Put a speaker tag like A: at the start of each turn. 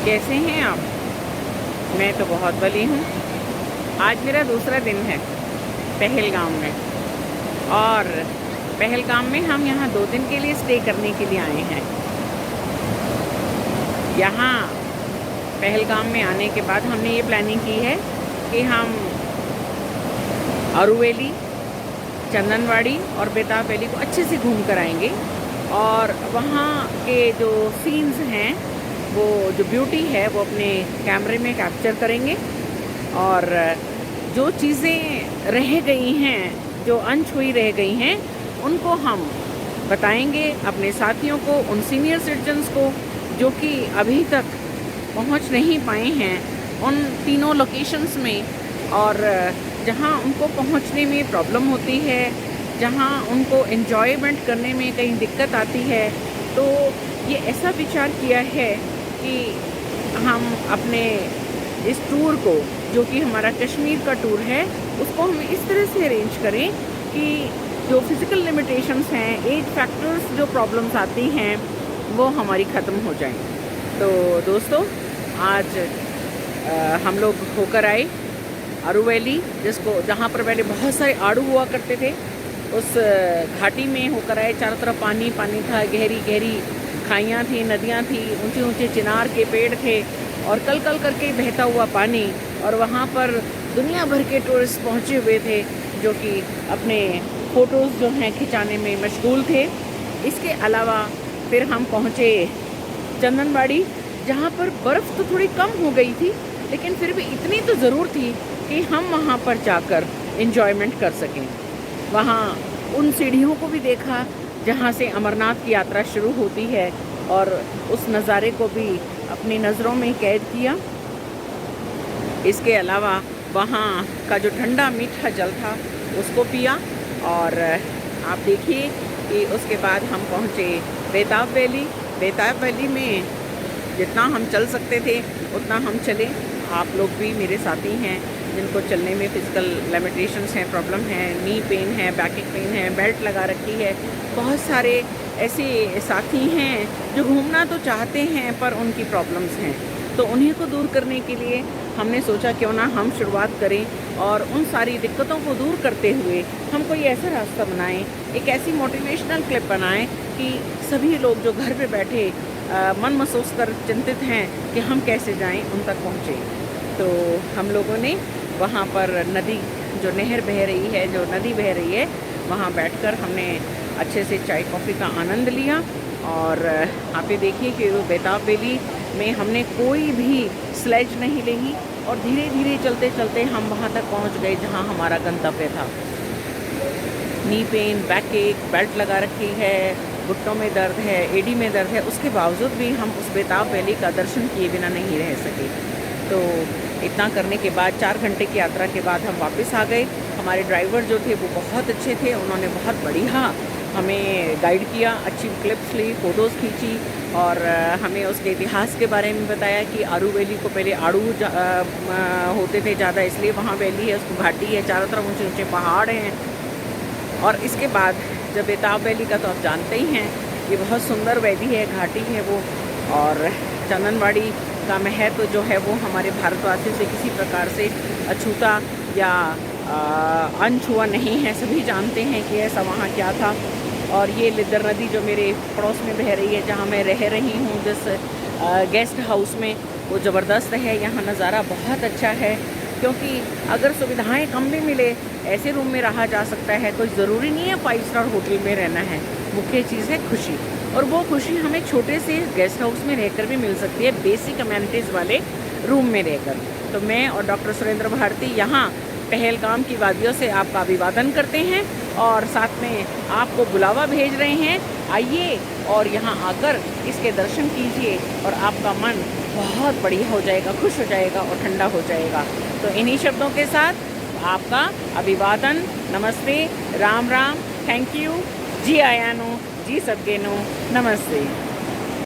A: कैसे हैं आप? मैं तो बहुत भली हूँ। आज मेरा दूसरा दिन है पहलगाम में, और पहलगाम में हम यहाँ 2 दिन के लिए स्टे करने के लिए आए हैं। यहाँ पहलगाम में आने के बाद हमने ये प्लानिंग की है कि हम अरुवैली, चंदनवाड़ी और बेताब वैली को अच्छे से घूम कर आएंगे, और वहाँ के जो सीन्स हैं, वो जो ब्यूटी है वो अपने कैमरे में कैप्चर करेंगे, और जो चीज़ें रह गई हैं, जो अनछुई रह गई हैं, उनको हम बताएंगे अपने साथियों को, उन सीनियर सिटीजन्स को जो कि अभी तक पहुंच नहीं पाए हैं उन तीनों लोकेशंस में, और जहां उनको पहुंचने में प्रॉब्लम होती है, जहां उनको एन्जॉयमेंट करने में कहीं दिक्कत आती है। तो ये ऐसा विचार किया है कि हम अपने इस टूर को, जो कि हमारा कश्मीर का टूर है, उसको हम इस तरह से अरेंज करें कि जो फिज़िकल लिमिटेशंस हैं, एज फैक्टर्स, जो प्रॉब्लम्स आती हैं, वो हमारी ख़त्म हो जाएं। तो दोस्तों, आज हम लोग होकर आए अरुवैली, जहाँ पर पहले बहुत सारे आड़ू हुआ करते थे, उस घाटी में होकर आए। चारों तरफ पानी पानी था, गहरी गहरी खाइयाँ थी, नदियाँ थी, ऊंचे ऊंचे चिनार के पेड़ थे, और कल कल करके बहता हुआ पानी। और वहाँ पर दुनिया भर के टूरिस्ट पहुँचे हुए थे, जो कि अपने फ़ोटोज़ जो हैं खिंचाने में मशगूल थे। इसके अलावा फिर हम पहुँचे चंदनवाड़ी, जहाँ पर बर्फ़ तो थोड़ी कम हो गई थी, लेकिन फिर भी इतनी तो ज़रूर थी कि हम वहाँ पर जाकर एंजॉयमेंट कर सकें। वहाँ उन सीढ़ियों को भी देखा जहाँ से अमरनाथ की यात्रा शुरू होती है, और उस नज़ारे को भी अपनी नज़रों में कैद किया। इसके अलावा वहाँ का जो ठंडा मीठा जल था उसको पिया, और आप देखिए कि उसके बाद हम पहुँचे बेताब वैली। बेताब वैली में जितना हम चल सकते थे उतना हम चले। आप लोग भी मेरे साथी हैं जिनको चलने में फ़िज़िकल लिमिटेशंस हैं, प्रॉब्लम है, नी पेन है, बैक पेन है, बेल्ट लगा रखी है। बहुत सारे ऐसे साथी हैं जो घूमना तो चाहते हैं पर उनकी प्रॉब्लम्स हैं, तो उन्हीं को दूर करने के लिए हमने सोचा क्यों ना हम शुरुआत करें, और उन सारी दिक्कतों को दूर करते हुए हम कोई ऐसा रास्ता बनाएं, एक ऐसी मोटिवेशनल क्लिप बनाएं कि सभी लोग जो घर पे बैठे मन महसूस कर चिंतित हैं कि हम कैसे जाएं, उन तक पहुँचें। तो हम लोगों ने वहाँ पर नदी, जो नहर बह रही है, जो नदी बह रही है, वहाँ बैठकर हमने अच्छे से चाय कॉफ़ी का आनंद लिया। और आप ये देखिए कि वो बेताब वैली में हमने कोई भी स्लेज नहीं ली, और धीरे धीरे चलते चलते हम वहाँ तक पहुँच गए जहाँ हमारा गंतव्य था। नी पेन, बैक एक, बेल्ट लगा रखी है, घुटनों में दर्द है, एडी में दर्द है, उसके बावजूद भी हम उस बेताब वैली का दर्शन किए बिना नहीं रह सके। तो इतना करने के बाद 4 घंटे की यात्रा के बाद हम वापस आ गए। हमारे ड्राइवर जो थे वो बहुत अच्छे थे, उन्होंने बहुत बढ़िया हमें गाइड किया, अच्छी क्लिप्स ली, फ़ोटोज़ खींची, और हमें उसके इतिहास के बारे में बताया कि अरुवैली को पहले आड़ू होते थे ज़्यादा, इसलिए वहाँ वैली है, उसको घाटी है, चारों तरफ ऊंचे ऊंचे पहाड़ हैं। और इसके बाद जब बेताब वैली का तो आप जानते ही हैं, ये बहुत सुंदर वैली है, घाटी है वो। और चंदनवाड़ी का महत्व जो है वो हमारे भारतवासियों से किसी प्रकार से अछूता या अनछुआ नहीं है, सभी जानते हैं कि ऐसा वहाँ क्या था। और ये लिद्दर नदी जो मेरे पड़ोस में बह रही है, जहाँ मैं रह रही हूँ जिस गेस्ट हाउस में, वो ज़बरदस्त है। यहाँ नज़ारा बहुत अच्छा है, क्योंकि अगर सुविधाएं कम भी मिले, ऐसे रूम में रहा जा सकता है, कोई ज़रूरी नहीं है 5 स्टार होटल में रहना है। मुख्य चीज़ है खुशी, और वो खुशी हमें छोटे से गेस्ट हाउस में रहकर भी मिल सकती है, बेसिक अमेनिटीज़ वाले रूम में रहकर। तो मैं और डॉक्टर सुरेंद्र भारती यहाँ पहलगाम की वादियों से आपका अभिवादन करते हैं, और साथ में आपको बुलावा भेज रहे हैं, आइए और यहाँ आकर इसके दर्शन कीजिए, और आपका मन बहुत बढ़िया हो जाएगा, खुश हो जाएगा और ठंडा हो जाएगा। तो इन्हीं शब्दों के साथ आपका अभिवादन, नमस्ते, राम राम, थैंक यू, जी आयानो, जी सदगेनो, नमस्ते।